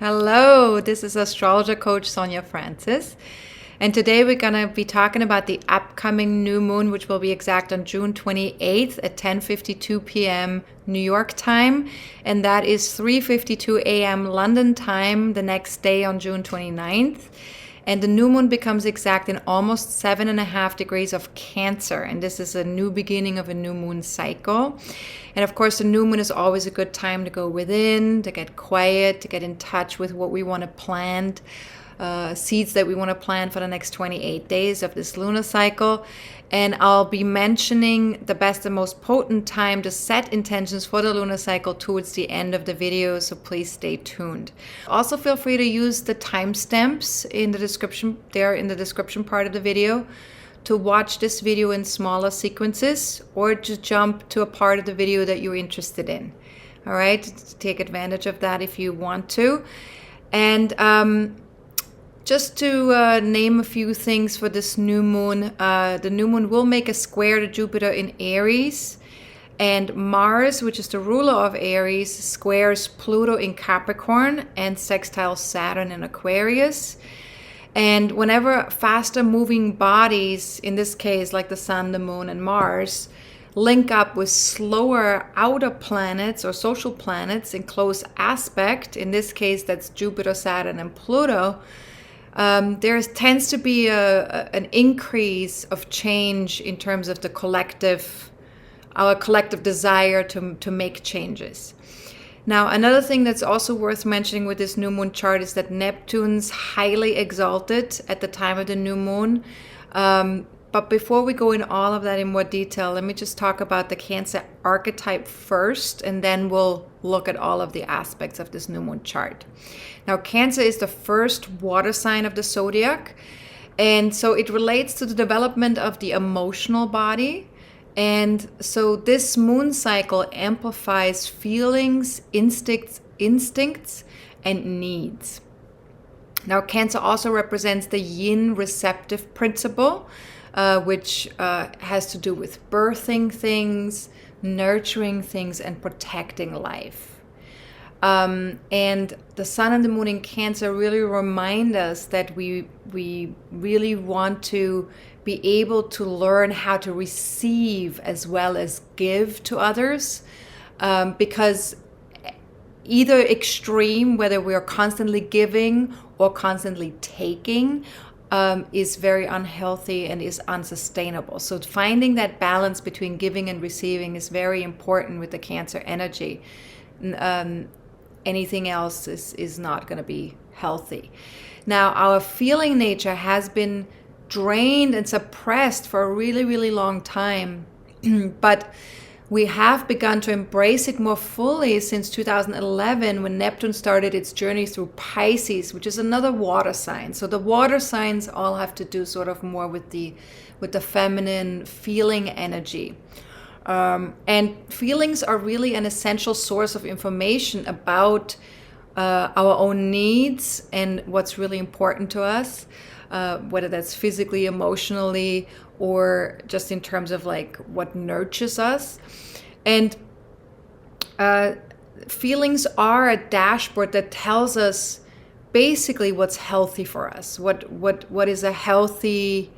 Hello, this is astrologer coach Sonja Francis. And today we're going to be talking about the upcoming new moon, which will be exact on June 28th at 10:52 p.m. New York time. And that is 3:52 a.m. London time the next day on June 29th. And the new moon becomes exact in almost 7.5 degrees of Cancer. And this is a new beginning of a new moon cycle. And of course, the new moon is always a good time to go within, to get quiet, to get in touch with what we want to plant, seeds that we want to plant for the next 28 days of this lunar cycle. And I'll be mentioning the best and most potent time to set intentions for the lunar cycle towards the end of the video, so please stay tuned. Also, feel free to use the timestamps in the description, there in the description part of the video, to watch this video in smaller sequences or just jump to a part of the video that you're interested in. All right, take advantage of that if you want to. And just to name a few things for this new moon, the new moon will make a square to Jupiter in Aries, and Mars, which is the ruler of Aries, squares Pluto in Capricorn and sextiles Saturn in Aquarius. And whenever faster moving bodies, in this case like the Sun, the Moon, and Mars, link up with slower outer planets or social planets in close aspect, in this case that's Jupiter, Saturn, and Pluto, there tends to be an increase of change in terms of our collective desire to make changes. Now, another thing that's also worth mentioning with this new moon chart is that Neptune's highly exalted at the time of the new moon. But before we go in all of that in more detail, let me just talk about the Cancer archetype first, and then we'll look at all of the aspects of this new moon chart. Now, Cancer is the first water sign of the zodiac, and so it relates to the development of the emotional body. And so this moon cycle amplifies feelings, instincts, and needs. Now, Cancer also represents the yin receptive principle, which has to do with birthing things, nurturing things, and protecting life. And the Sun and the Moon in Cancer really remind us that we really want to be able to learn how to receive as well as give to others, because either extreme, whether we are constantly giving or constantly taking, is very unhealthy and is unsustainable. So finding that balance between giving and receiving is very important with the Cancer energy. Anything else is not going to be healthy. Now, our feeling nature has been drained and suppressed for a really, really long time, but we have begun to embrace it more fully since 2011, when Neptune started its journey through Pisces, which is another water sign. So the water signs all have to do sort of more with the feminine feeling energy. And feelings are really an essential source of information about our own needs and what's really important to us, whether that's physically, emotionally, or just in terms of like what nurtures us. And feelings are a dashboard that tells us basically what's healthy for us, what is a healthy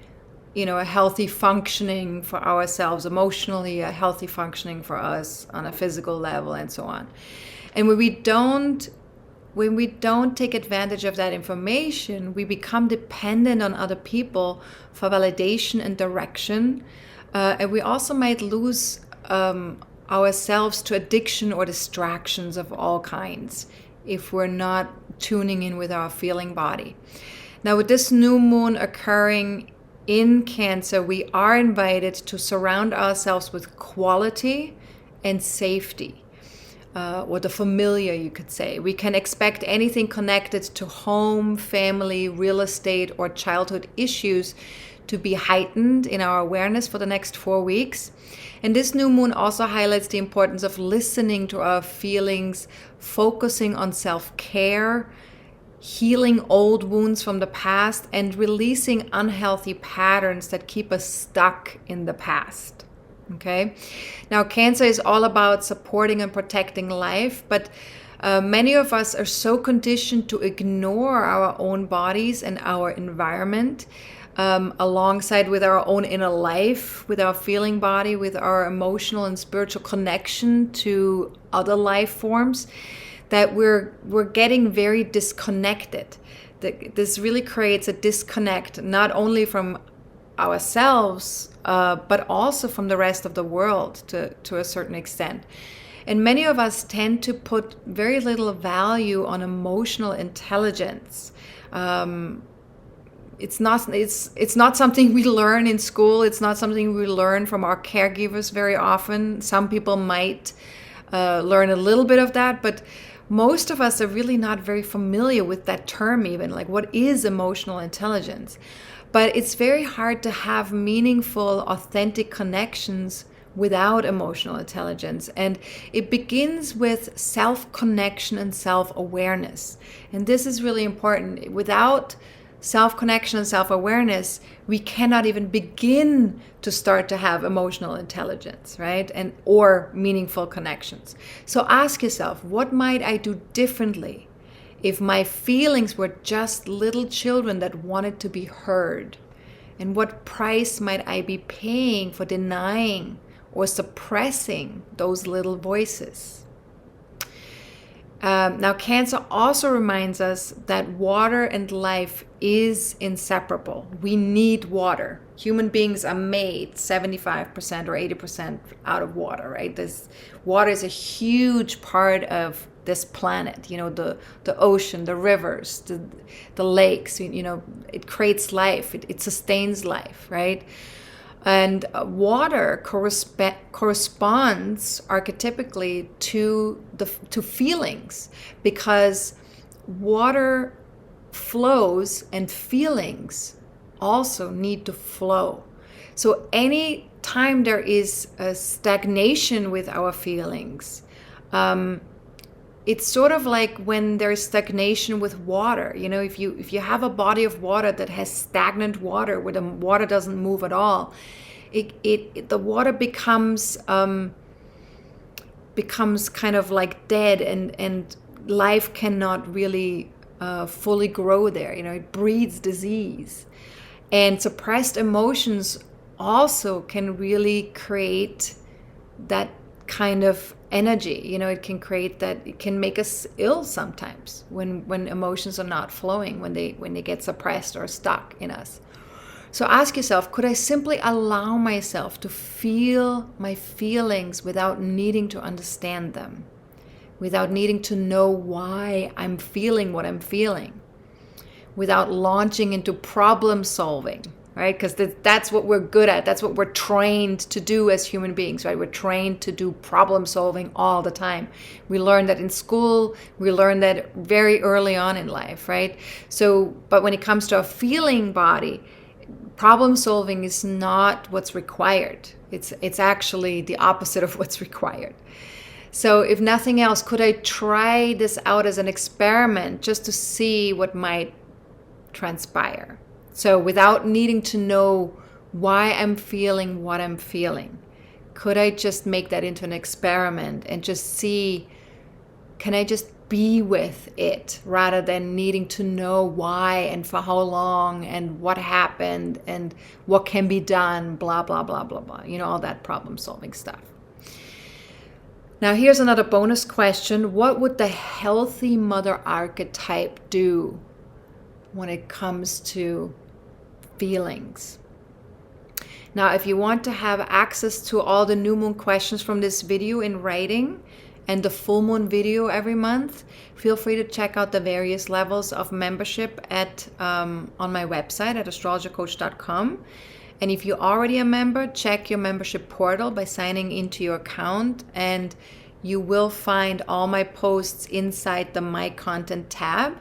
functioning for ourselves emotionally, a healthy functioning for us on a physical level, and so on. And when we don't take advantage of that information, we become dependent on other people for validation and direction. And we also might lose ourselves to addiction or distractions of all kinds if we're not tuning in with our feeling body. Now, with this new moon occurring in Cancer, we are invited to surround ourselves with quality and safety, or the familiar, you could say. We can expect anything connected to home, family, real estate, or childhood issues to be heightened in our awareness for the next 4 weeks. And this new moon also highlights the importance of listening to our feelings, focusing on self-care, healing old wounds from the past, and releasing unhealthy patterns that keep us stuck in the past. Okay? Now, Cancer is all about supporting and protecting life, but Many of us are so conditioned to ignore our own bodies and our environment, alongside with our own inner life, with our feeling body, with our emotional and spiritual connection to other life forms, that we're getting very disconnected. This really creates a disconnect, not only from ourselves, but also from the rest of the world to a certain extent. And many of us tend to put very little value on emotional intelligence. It's not something we learn in school. It's not something we learn from our caregivers very often. Some people might learn a little bit of that, but most of us are really not very familiar with that term even. Like, what is emotional intelligence? But it's very hard to have meaningful, authentic connections without emotional intelligence. And it begins with self-connection and self-awareness. And this is really important. Without self-connection and self-awareness, we cannot even begin to start to have emotional intelligence, right? Or meaningful connections. So ask yourself, what might I do differently if my feelings were just little children that wanted to be heard? And what price might I be paying for denying or suppressing those little voices? Now, Cancer also reminds us that water and life is inseparable. We need water. Human beings are made 75% or 80% out of water, right? Water is a huge part of this planet. You know, the ocean, the rivers, the lakes, you know, it creates life. It sustains life, right? And water corresponds archetypically to feelings, because water flows and feelings also need to flow. So any time there is a stagnation with our feelings, it's sort of like when there's stagnation with water. You know, if you have a body of water that has stagnant water, where the water doesn't move at all, the water becomes kind of like dead, and life cannot really fully grow there. You know, it breeds disease, and suppressed emotions also can really create that kind of energy. You know, it can create that. It can make us ill sometimes when emotions are not flowing, when they get suppressed or stuck in us. So ask yourself, could I simply allow myself to feel my feelings without needing to understand them, without needing to know why I'm feeling what I'm feeling, without launching into problem solving? Right? Because that's what we're good at. That's what we're trained to do as human beings, right? We're trained to do problem solving all the time. We learn that in school. We learn that very early on in life, right? So, but when it comes to a feeling body, problem solving is not what's required. It's actually the opposite of what's required. So if nothing else, could I try this out as an experiment just to see what might transpire? So without needing to know why I'm feeling what I'm feeling, could I just make that into an experiment and just see, can I just be with it rather than needing to know why and for how long and what happened and what can be done, blah, blah, blah, blah, blah. You know, all that problem solving stuff. Now, here's another bonus question. What would the healthy mother archetype do when it comes to feelings? Now, if you want to have access to all the new moon questions from this video in writing and the full moon video every month, feel free to check out the various levels of membership on my website at astrologercoach.com. And if you're already a member, check your membership portal by signing into your account, and you will find all my posts inside the My Content tab.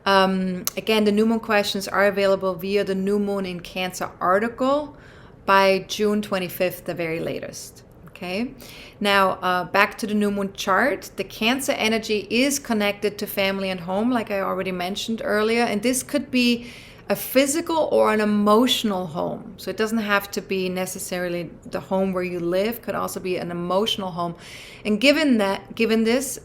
Again, the new moon questions are available via the New Moon in Cancer article by June 25th, the very latest. Okay. Now, back to the new moon chart. The Cancer energy is connected to family and home, like I already mentioned earlier. And this could be a physical or an emotional home. So it doesn't have to be necessarily the home where you live, could also be an emotional home. And given this,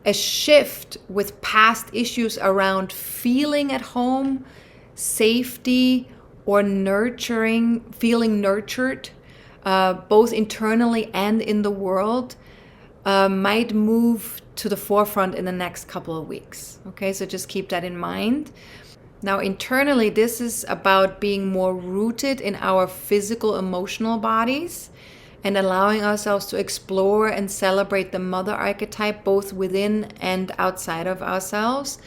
a shift with past issues around feeling at home, safety, or nurturing, feeling nurtured, both internally and in the world, might move to the forefront in the next couple of weeks. Okay, so just keep that in mind. Now, internally, this is about being more rooted in our physical, emotional bodies and allowing ourselves to explore and celebrate the mother archetype, both within and outside of ourselves.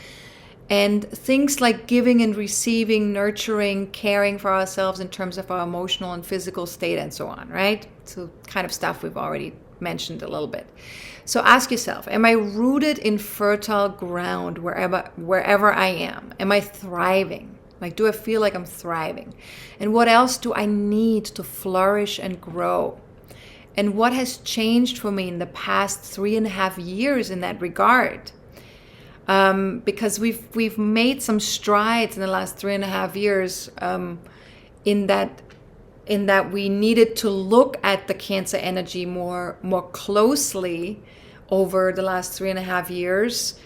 And things like giving and receiving, nurturing, caring for ourselves in terms of our emotional and physical state and so on, right? So kind of stuff we've already mentioned a little bit. So ask yourself, am I rooted in fertile ground wherever I am? Am I thriving? Like, do I feel like I'm thriving? And what else do I need to flourish and grow? And what has changed for me in the past 3.5 years in that regard? Because we've made some strides in the last 3.5 years in that we needed to look at the Cancer energy more closely over the last 3.5 years,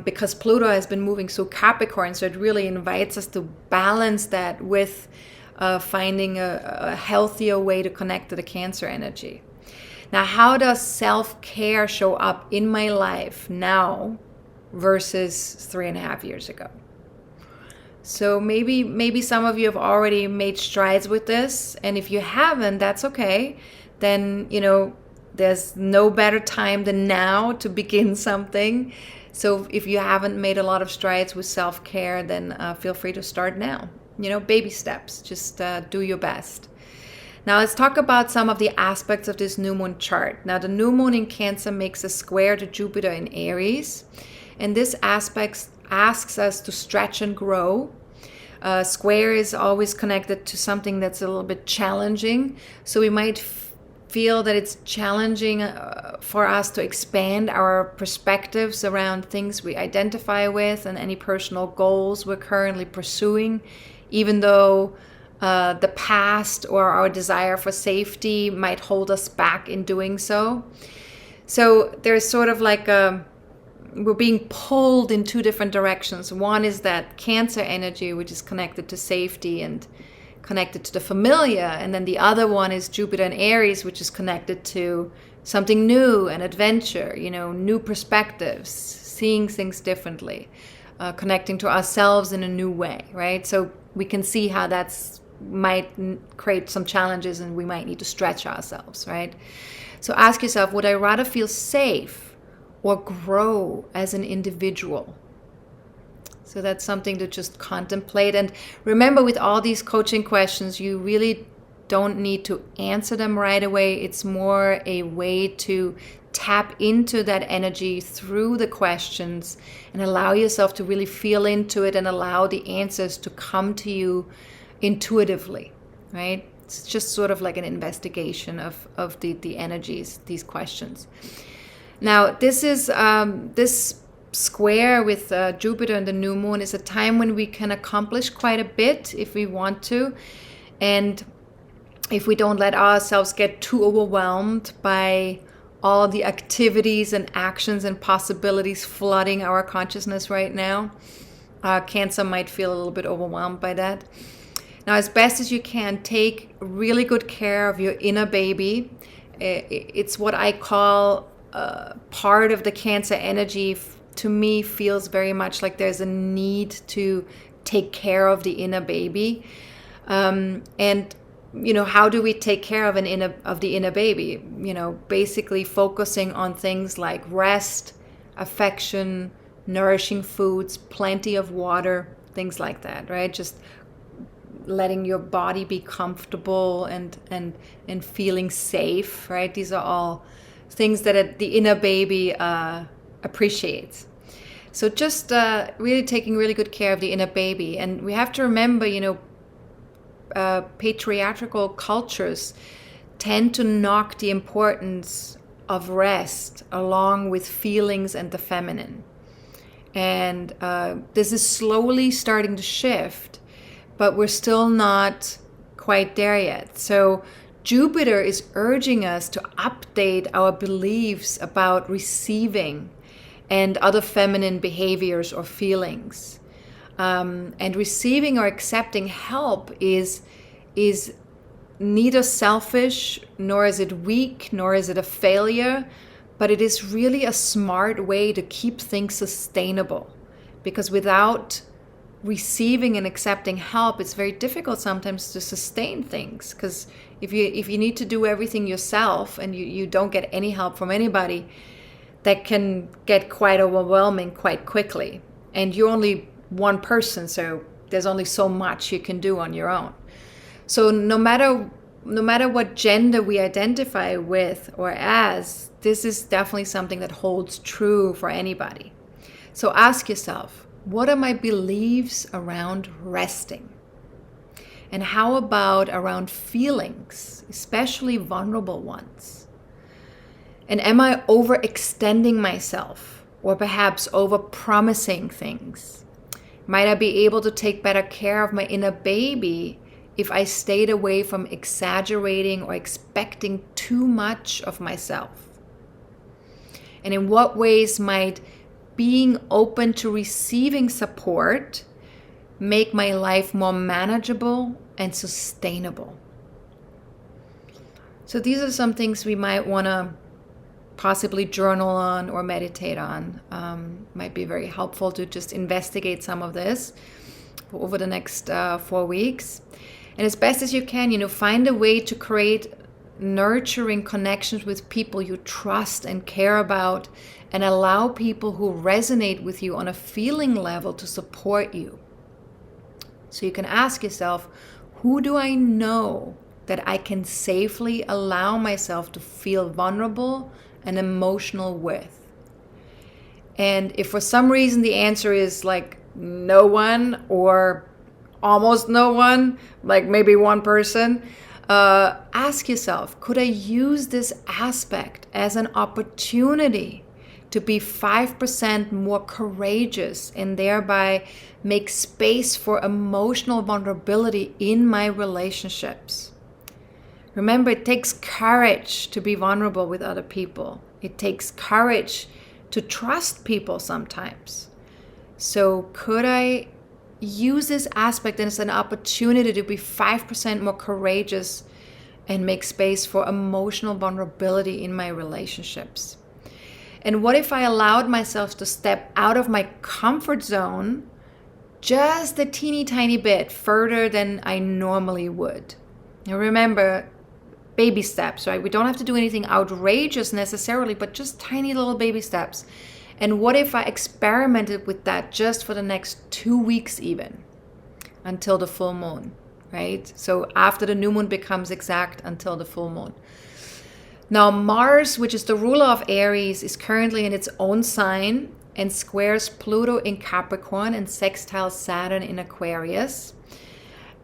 because Pluto has been moving so Capricorn, so it really invites us to balance that with finding a healthier way to connect to the Cancer energy. Now, how does self-care show up in my life now versus 3.5 years ago? So maybe some of you have already made strides with this, and if you haven't, that's okay. Then, there's no better time than now to begin something. So if you haven't made a lot of strides with self-care, then feel free to start now. Baby steps, just do your best. Now let's talk about some of the aspects of this new moon chart. Now the new moon in Cancer makes a square to Jupiter in Aries, and this aspect asks us to stretch and grow. Square is always connected to something that's a little bit challenging, so we might feel that it's challenging for us to expand our perspectives around things we identify with and any personal goals we're currently pursuing, even though the past or our desire for safety might hold us back in doing so. So there's sort of like we're being pulled in two different directions. One is that Cancer energy, which is connected to safety and connected to the familiar. And then the other one is Jupiter in Aries, which is connected to something new and adventure, new perspectives, seeing things differently, connecting to ourselves in a new way, right? So we can see how that's might create some challenges and we might need to stretch ourselves, right? So ask yourself, would I rather feel safe or grow as an individual? So that's something to just contemplate. And remember, with all these coaching questions, you really don't need to answer them right away. It's more a way to tap into that energy through the questions and allow yourself to really feel into it and allow the answers to come to you intuitively, right? It's just sort of like an investigation of the energies, these questions. Now, this is this square with Jupiter and the new moon is a time when we can accomplish quite a bit if we want to, and if we don't let ourselves get too overwhelmed by all the activities and actions and possibilities flooding our consciousness right now. Cancer might feel a little bit overwhelmed by that. Now, as best as you can, take really good care of your inner baby. It's what I call part of the Cancer energy. To me, feels very much like there's a need to take care of the inner baby. And how do we take care of the inner baby? Basically focusing on things like rest, affection, nourishing foods, plenty of water, things like that, right? Just letting your body be comfortable and feeling safe, right? These are all things that the inner baby appreciates. So just really taking really good care of the inner baby. And we have to remember, patriarchal cultures tend to knock the importance of rest along with feelings and the feminine. And this is slowly starting to shift, but we're still not quite there yet. So Jupiter is urging us to update our beliefs about receiving and other feminine behaviors or feelings. And receiving or accepting help is neither selfish, nor is it weak, nor is it a failure, but it is really a smart way to keep things sustainable. Because without receiving and accepting help, it's very difficult sometimes to sustain things. Because if you need to do everything yourself and you don't get any help from anybody, that can get quite overwhelming quite quickly. And you're only one person, so there's only so much you can do on your own. So no matter what gender we identify with or as, this is definitely something that holds true for anybody. So ask yourself, what are my beliefs around resting? And how about around feelings, especially vulnerable ones? And am I overextending myself or perhaps overpromising things? Might I be able to take better care of my inner baby if I stayed away from exaggerating or expecting too much of myself? And in what ways might being open to receiving support make my life more manageable and sustainable? So these are some things we might want to possibly journal on or meditate on. Might be very helpful to just investigate some of this over the next 4 weeks. And as best as you can, find a way to create nurturing connections with people you trust and care about, and allow people who resonate with you on a feeling level to support you. So you can ask yourself, who do I know that I can safely allow myself to feel vulnerable and emotional with? And if for some reason the answer is like no one or almost no one, like maybe one person, ask yourself, could I use this aspect as an opportunity to be 5% more courageous and thereby make space for emotional vulnerability in my relationships? Remember, it takes courage to be vulnerable with other people. It takes courage to trust people sometimes. So could I use this aspect as an opportunity to be 5% more courageous and make space for emotional vulnerability in my relationships? And what if I allowed myself to step out of my comfort zone just a teeny tiny bit further than I normally would? Now remember, baby steps, right? We don't have to do anything outrageous necessarily, but just tiny little baby steps. And what if I experimented with that just for the next 2 weeks even, until the full moon, right? So after the new moon becomes exact until the full moon. Now Mars, which is the ruler of Aries, is currently in its own sign and squares Pluto in Capricorn and sextiles Saturn in Aquarius.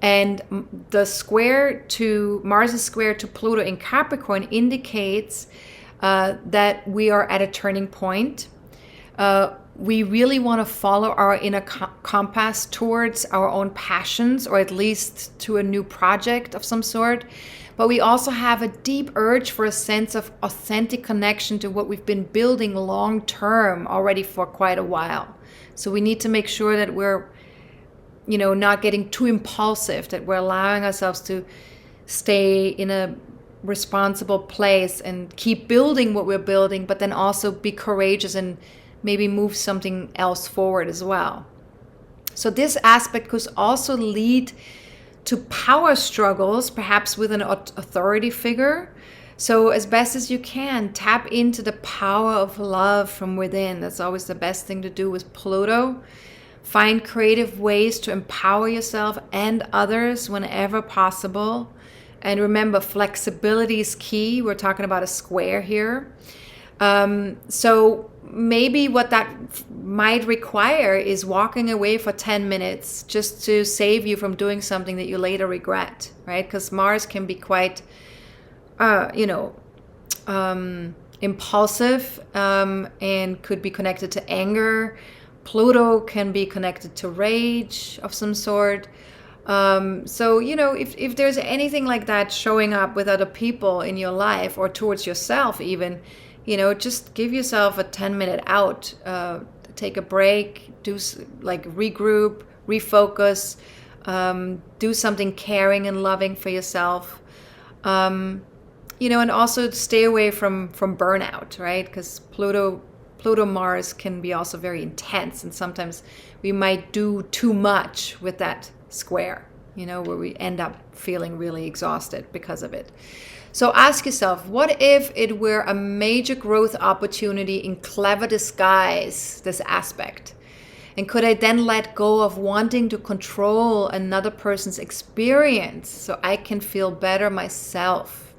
And Mars' square to Pluto in Capricorn indicates that we are at a turning point. We really want to follow our inner compass towards our own passions, or at least to a new project of some sort. But we also have a deep urge for a sense of authentic connection to what we've been building long term already for quite a while. So we need to make sure that we're not getting too impulsive, that we're allowing ourselves to stay in a responsible place and keep building what we're building, but then also be courageous and maybe move something else forward as well. So this aspect could also lead to power struggles, perhaps with an authority figure. So as best as you can, tap into the power of love from within. That's always the best thing to do with Pluto. Find creative ways to empower yourself and others whenever possible. And remember, flexibility is key. We're talking about a square here. So maybe what that might require is walking away for 10 minutes just to save you from doing something that you later regret, right? Because Mars can be quite, impulsive and could be connected to anger. Pluto can be connected to rage of some sort. So, if there's anything like that showing up with other people in your life or towards yourself even, just give yourself a 10-minute out, take a break, regroup, refocus, do something caring and loving for yourself. And also stay away from burnout, right? Because Pluto Mars can be also very intense, and sometimes we might do too much with that square, where we end up feeling really exhausted because of it. So ask yourself, what if it were a major growth opportunity in clever disguise, this aspect? And could I then let go of wanting to control another person's experience so I can feel better myself?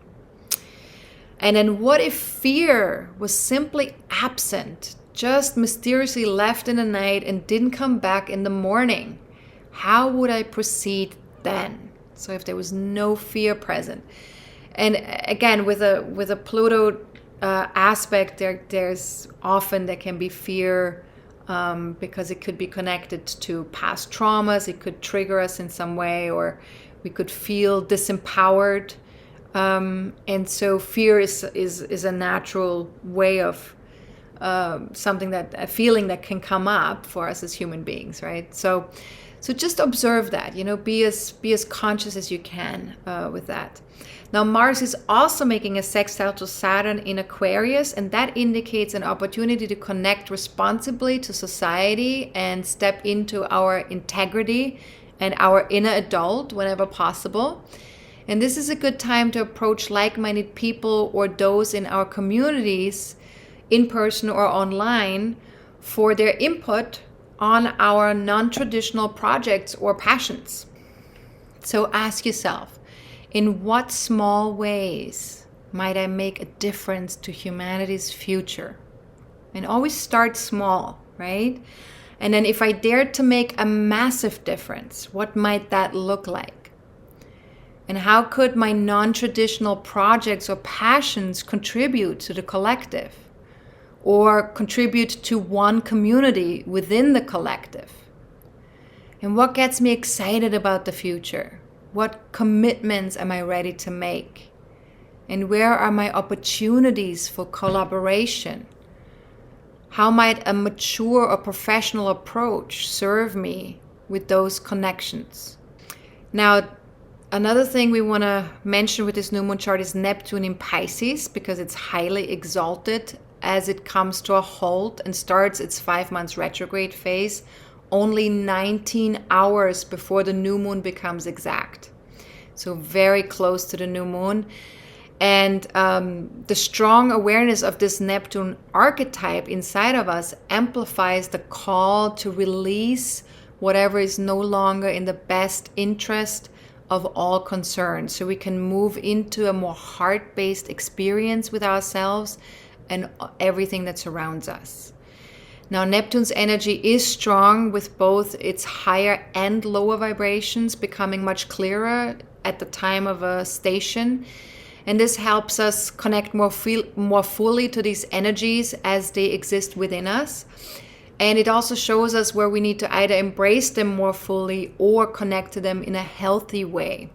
And then what if fear was simply absent, just mysteriously left in the night and didn't come back in the morning? How would I proceed then? So if there was no fear present. And again, with a Pluto aspect, there can be fear because it could be connected to past traumas. It could trigger us in some way, or we could feel disempowered. And so fear is a natural way of a feeling that can come up for us as human beings, right? So just observe that, be as conscious as you can with that. Now, Mars is also making a sextile to Saturn in Aquarius, and that indicates an opportunity to connect responsibly to society and step into our integrity and our inner adult whenever possible. And this is a good time to approach like-minded people or those in our communities, in person or online, for their input on our non-traditional projects or passions. So ask yourself, in what small ways might I make a difference to humanity's future? And always start small, right? And then if I dared to make a massive difference, what might that look like? And how could my non-traditional projects or passions contribute to the collective? Or contribute to one community within the collective? And what gets me excited about the future? What commitments am I ready to make? And where are my opportunities for collaboration? How might a mature or professional approach serve me with those connections? Now, another thing we want to mention with this new moon chart is Neptune in Pisces, because it's highly exalted as it comes to a halt and starts its 5 months retrograde phase only 19 hours before the new moon becomes exact. So very close to the new moon. And the strong awareness of this Neptune archetype inside of us amplifies the call to release whatever is no longer in the best interest of all concerned. So we can move into a more heart-based experience with ourselves and everything that surrounds us. Now, Neptune's energy is strong, with both its higher and lower vibrations becoming much clearer at the time of a station. And this helps us connect more fully to these energies as they exist within us. And it also shows us where we need to either embrace them more fully or connect to them in a healthy way,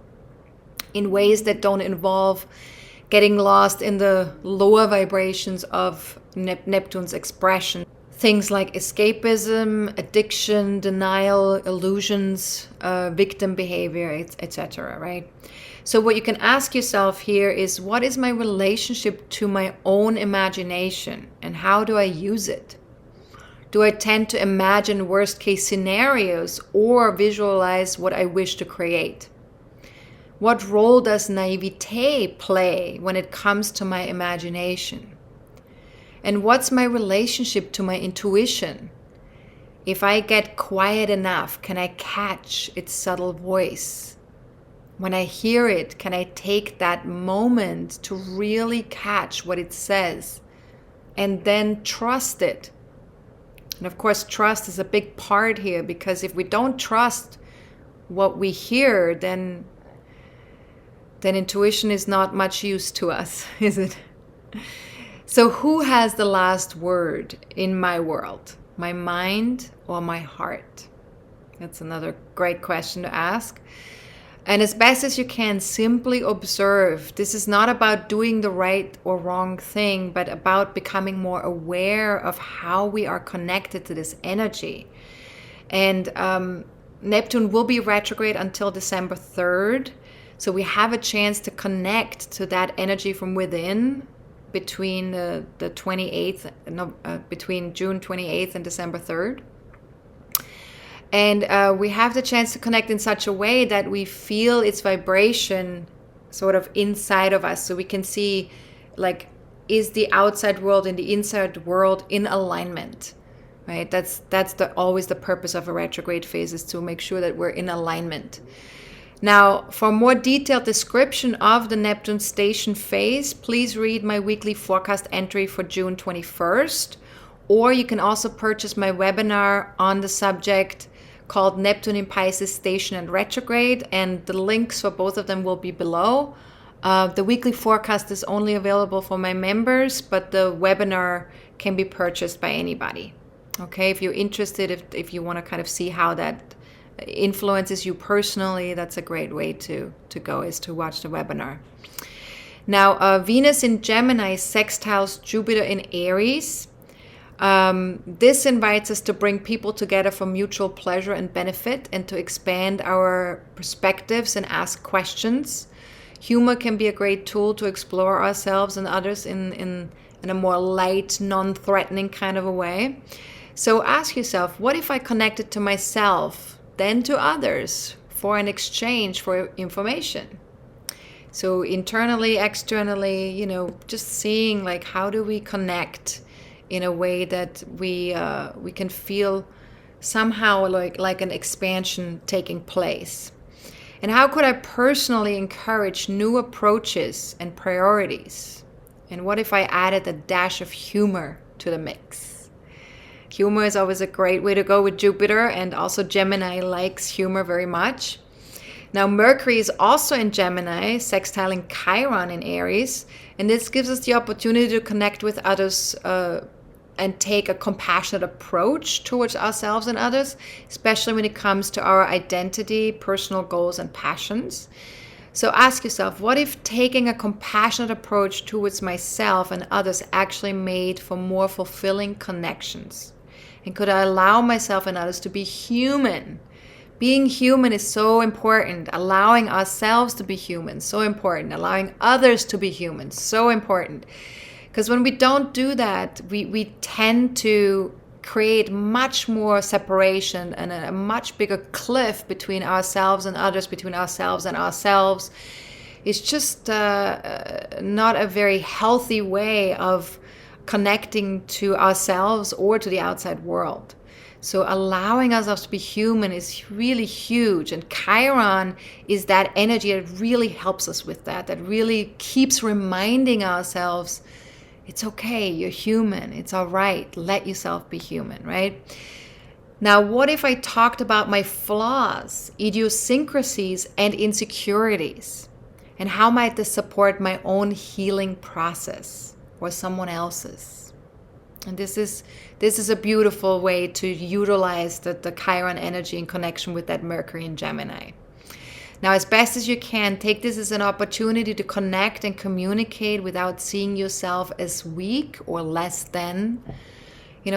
in ways that don't involve getting lost in the lower vibrations of Neptune's expression. Things like escapism, addiction, denial, illusions, victim behavior, etc., right? So what you can ask yourself here is, what is my relationship to my own imagination, and how do I use it? Do I tend to imagine worst case scenarios or visualize what I wish to create? What role does naivete play when it comes to my imagination? And what's my relationship to my intuition? If I get quiet enough, can I catch its subtle voice? When I hear it, can I take that moment to really catch what it says and then trust it? And of course, trust is a big part here, because if we don't trust what we hear, then intuition is not much use to us, is it? So who has the last word in my world? My mind or my heart? That's another great question to ask. And as best as you can, simply observe. This is not about doing the right or wrong thing, but about becoming more aware of how we are connected to this energy. And Neptune will be retrograde until December 3rd. So we have a chance to connect to that energy from within between the 28th, between June 28th and December 3rd. And we have the chance to connect in such a way that we feel its vibration sort of inside of us. So we can see, like, is the outside world and the inside world in alignment, right? That's always the purpose of a retrograde phase, is to make sure that we're in alignment. Now, for a more detailed description of the Neptune station phase, please read my weekly forecast entry for June 21st. Or you can also purchase my webinar on the subject called Neptune in Pisces Station and Retrograde, and the links for both of them will be below. The weekly forecast is only available for my members, but the webinar can be purchased by anybody. Okay, if you're interested, if you want to kind of see how that influences you personally, that's a great way to go, is to watch the webinar. Now, Venus in Gemini sextiles Jupiter in Aries. This invites us to bring people together for mutual pleasure and benefit, and to expand our perspectives and ask questions. Humor can be a great tool to explore ourselves and others in a more light, non-threatening kind of a way. So ask yourself, what if I connected to myself, then to others, for an exchange for information? So internally, externally, just seeing, like, how do we connect in a way that we can feel somehow like an expansion taking place. And how could I personally encourage new approaches and priorities? And what if I added a dash of humor to the mix? Humor is always a great way to go with Jupiter, and also Gemini likes humor very much. Now, Mercury is also in Gemini, sextiling Chiron in Aries, and this gives us the opportunity to connect with others and take a compassionate approach towards ourselves and others, especially when it comes to our identity, personal goals, and passions. So ask yourself, what if taking a compassionate approach towards myself and others actually made for more fulfilling connections? And could I allow myself and others to be human? Being human is so important. Allowing ourselves to be human, so important. Allowing others to be human, so important. Because when we don't do that, we tend to create much more separation and a much bigger cliff between ourselves and others, between ourselves and ourselves. It's just not a very healthy way of connecting to ourselves or to the outside world. So allowing ourselves to be human is really huge. And Chiron is that energy that really helps us with that really keeps reminding ourselves, it's okay, you're human, it's all right, let yourself be human, right? Now, what if I talked about my flaws, idiosyncrasies, and insecurities? And how might this support my own healing process or someone else's? And this is a beautiful way to utilize the Chiron energy in connection with that Mercury in Gemini. Now, as best as you can, take this as an opportunity to connect and communicate without seeing yourself as weak or less than.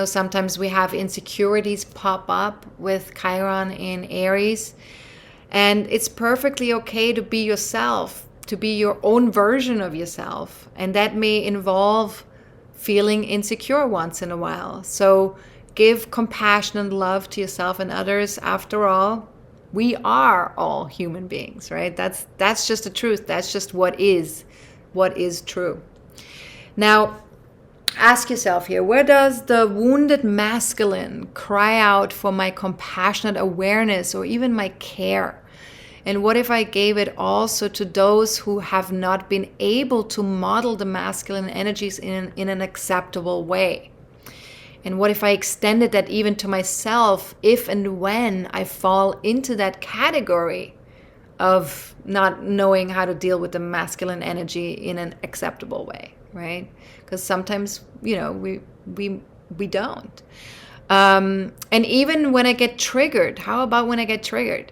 Sometimes we have insecurities pop up with Chiron in Aries, and it's perfectly okay to be yourself, to be your own version of yourself, and that may involve feeling insecure once in a while. So give compassion and love to yourself and others. After all, we are all human beings, right? That's just the truth. That's just what is true. Now, ask yourself here, where does the wounded masculine cry out for my compassionate awareness or even my care? And what if I gave it also to those who have not been able to model the masculine energies in an acceptable way? And what if I extended that even to myself if and when I fall into that category of not knowing how to deal with the masculine energy in an acceptable way, right? Because sometimes, we don't. And even when I get triggered, how about when I get triggered?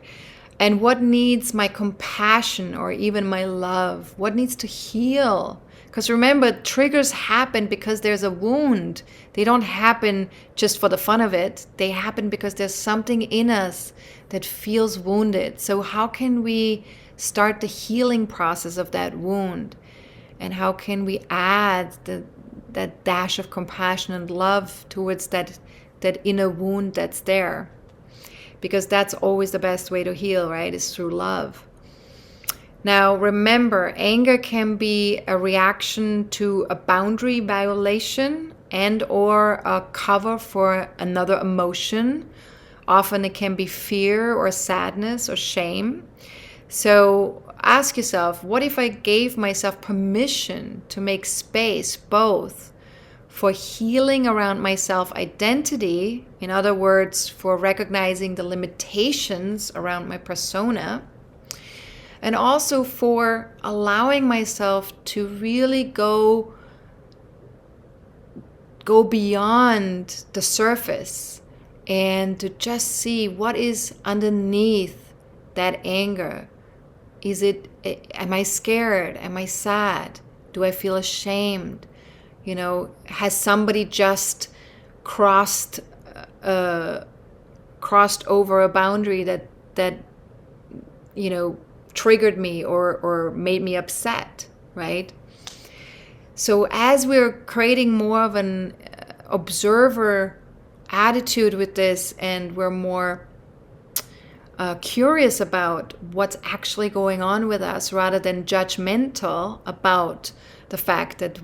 And what needs my compassion or even my love? What needs to heal? Because remember, triggers happen because there's a wound. They don't happen just for the fun of it. They happen because there's something in us that feels wounded. So how can we start the healing process of that wound? And how can we add that dash of compassion and love towards that inner wound that's there? Because that's always the best way to heal, right? Is through love. Now, remember, anger can be a reaction to a boundary violation and or a cover for another emotion. Often it can be fear or sadness or shame. So ask yourself, what if I gave myself permission to make space both for healing around my self-identity, in other words, for recognizing the limitations around my persona, and also for allowing myself to really go beyond the surface and to just see what is underneath that anger. Am I scared? Am I sad? Do I feel ashamed? Has somebody just crossed over a boundary that triggered me or made me upset, right? So as we're creating more of an observer attitude with this, and we're more curious about what's actually going on with us rather than judgmental about the fact that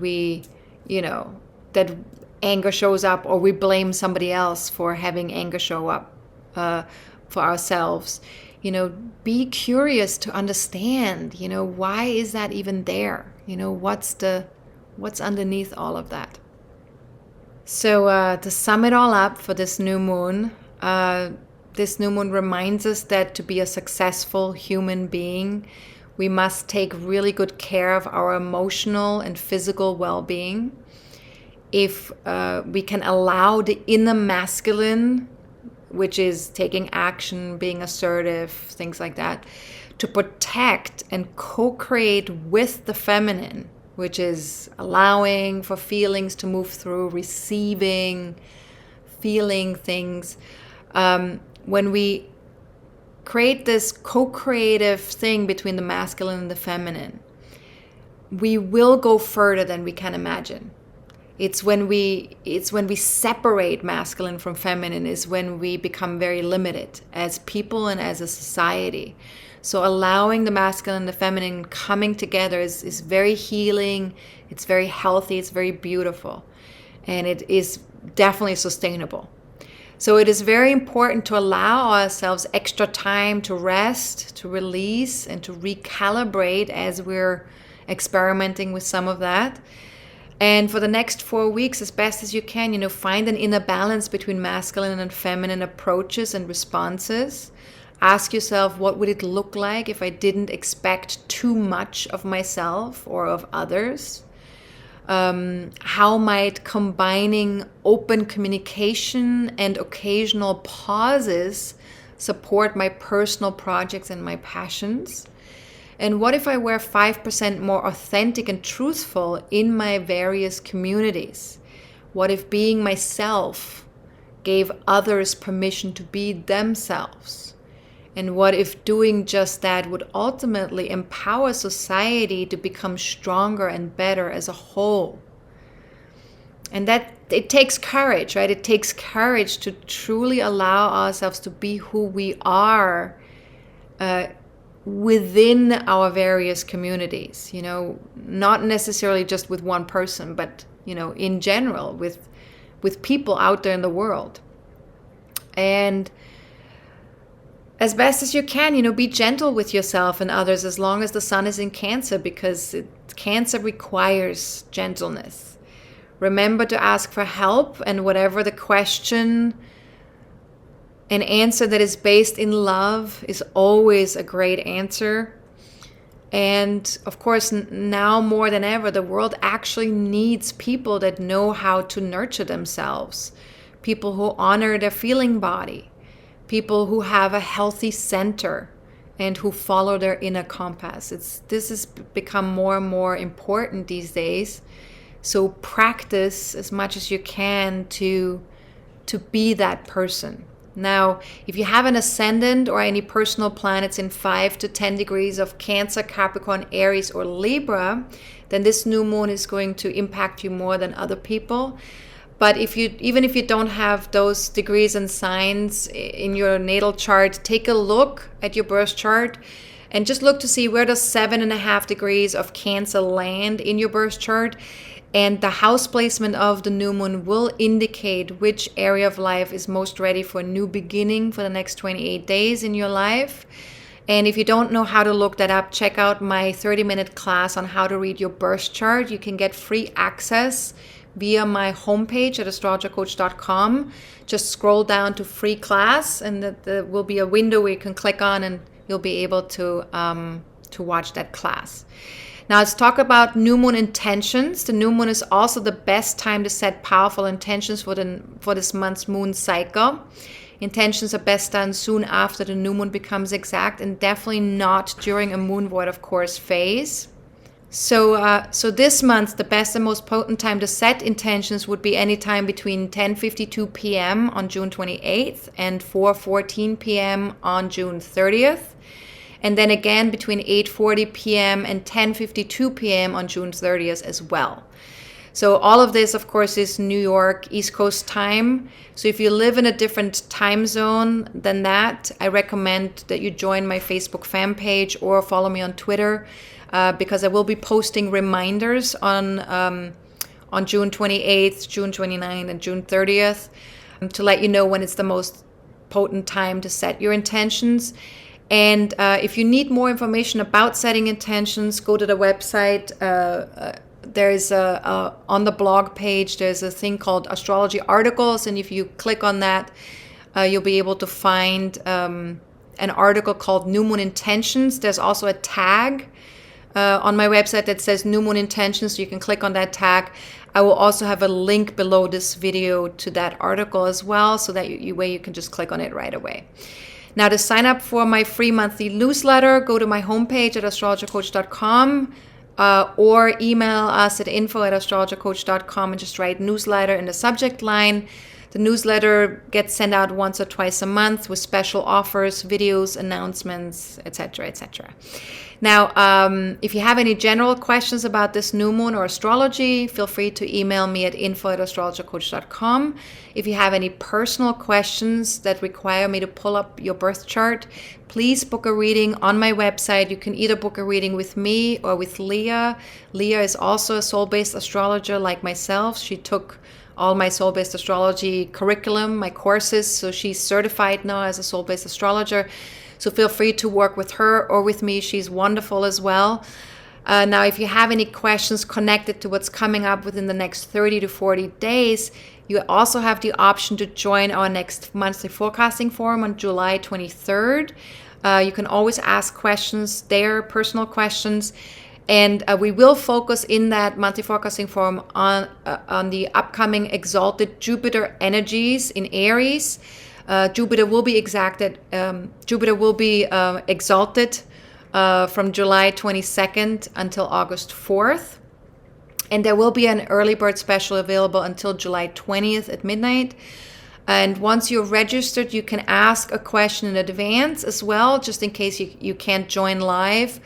that anger shows up, or we blame somebody else for having anger show up for ourselves. Be curious to understand, why is that even there? What's underneath all of that? So to sum it all up for this new moon reminds us that to be a successful human being, we must take really good care of our emotional and physical well-being. If we can allow the inner masculine, which is taking action, being assertive, things like that, to protect and co-create with the feminine, which is allowing for feelings to move through, receiving, feeling things. When we create this co-creative thing between the masculine and the feminine, we will go further than we can imagine. It's when we separate masculine from feminine is when we become very limited as people and as a society. So allowing the masculine and the feminine coming together is very healing, it's very healthy, it's very beautiful, and it is definitely sustainable. So it is very important to allow ourselves extra time to rest, to release, and to recalibrate as we're experimenting with some of that. And for the next 4 weeks, as best as you can, find an inner balance between masculine and feminine approaches and responses. Ask yourself, what would it look like if I didn't expect too much of myself or of others? How might combining open communication and occasional pauses support my personal projects and my passions? And what if I were 5% more authentic and truthful in my various communities? What if being myself gave others permission to be themselves? And what if doing just that would ultimately empower society to become stronger and better as a whole? And that it takes courage, right? It takes courage to truly allow ourselves to be who we are within our various communities, not necessarily just with one person, but, in general, with people out there in the world. And as best as you can, be gentle with yourself and others as long as the sun is in Cancer, because Cancer requires gentleness. Remember to ask for help, and whatever the question, an answer that is based in love is always a great answer. And of course, now more than ever, the world actually needs people that know how to nurture themselves, people who honor their feeling body, people who have a healthy center and who follow their inner compass. This has become more and more important these days. So practice as much as you can to be that person. Now, if you have an ascendant or any personal planets in 5 to 10 degrees of Cancer, Capricorn, Aries, or Libra, then this new moon is going to impact you more than other people. But even if you don't have those degrees and signs in your natal chart, take a look at your birth chart and just look to see where does 7.5 degrees of Cancer land in your birth chart. And the house placement of the new moon will indicate which area of life is most ready for a new beginning for the next 28 days in your life. And if you don't know how to look that up, check out my 30-minute class on how to read your birth chart. You can get free access via my homepage at astrologercoach.com. Just scroll down to free class, and there will be a window where you can click on, and you'll be able to watch that class. Now let's talk about new moon intentions. The new moon is also the best time to set powerful intentions for this month's moon cycle. Intentions are best done soon after the new moon becomes exact, and definitely not during a moon void of course phase. So this month, the best and most potent time to set intentions would be any time between 10:52 p.m. on June 28th and 4:14 p.m. on June 30th. And then again between 8:40 p.m. and 10:52 p.m. on June 30th as well. So all of this, of course, is New York East Coast time. So if you live in a different time zone than that, I recommend that you join my Facebook fan page or follow me on Twitter, because I will be posting reminders on June 28th, June 29th, and June 30th to let you know when it's the most potent time to set your intentions. And if you need more information about setting intentions, go to the website. There's on the blog page, there's a thing called astrology articles. And if you click on that, you'll be able to find an article called New Moon Intentions. There's also a tag on my website that says New Moon Intentions. So you can click on that tag. I will also have a link below this video to that article as well, so that you can just click on it right away. Now, to sign up for my free monthly newsletter, go to my homepage at astrologercoach.com or email us at info@astrologercoach.com and just write newsletter in the subject line. The newsletter gets sent out once or twice a month with special offers, videos, announcements, etc., etc. Now, if you have any general questions about this new moon or astrology, feel free to email me at info@astrologercoach.com. If you have any personal questions that require me to pull up your birth chart, please book a reading on my website. You can either book a reading with me or with Leah. Leah is also a soul-based astrologer like myself. She took all my soul-based astrology curriculum, my courses, so she's certified now as a soul-based astrologer. So feel free to work with her or with me. She's wonderful as well. Now, if you have any questions connected to what's coming up within the next 30 to 40 days, you also have the option to join our next monthly forecasting forum on July 23rd. You can always ask questions there, personal questions. And we will focus in that monthly forecasting forum on the upcoming exalted Jupiter energies in Aries. Jupiter will be exalted from July 22nd until August 4th. And there will be an early bird special available until July 20th at midnight. And once you're registered, you can ask a question in advance as well, just in case you can't join live.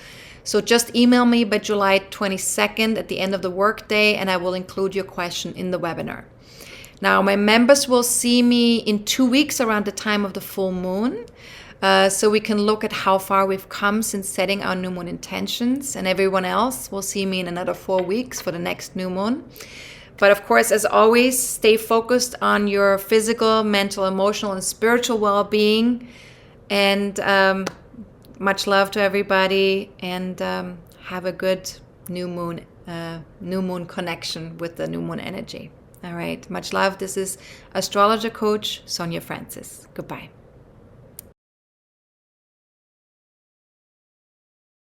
So just email me by July 22nd at the end of the workday, and I will include your question in the webinar. Now, my members will see me in 2 weeks around the time of the full moon. So we can look at how far we've come since setting our new moon intentions. And everyone else will see me in another 4 weeks for the next new moon. But of course, as always, stay focused on your physical, mental, emotional, and spiritual well-being. And much love to everybody, and have a good new moon connection with the new moon energy. All right, much love. This is Astrologer Coach Sonja Francis. Goodbye.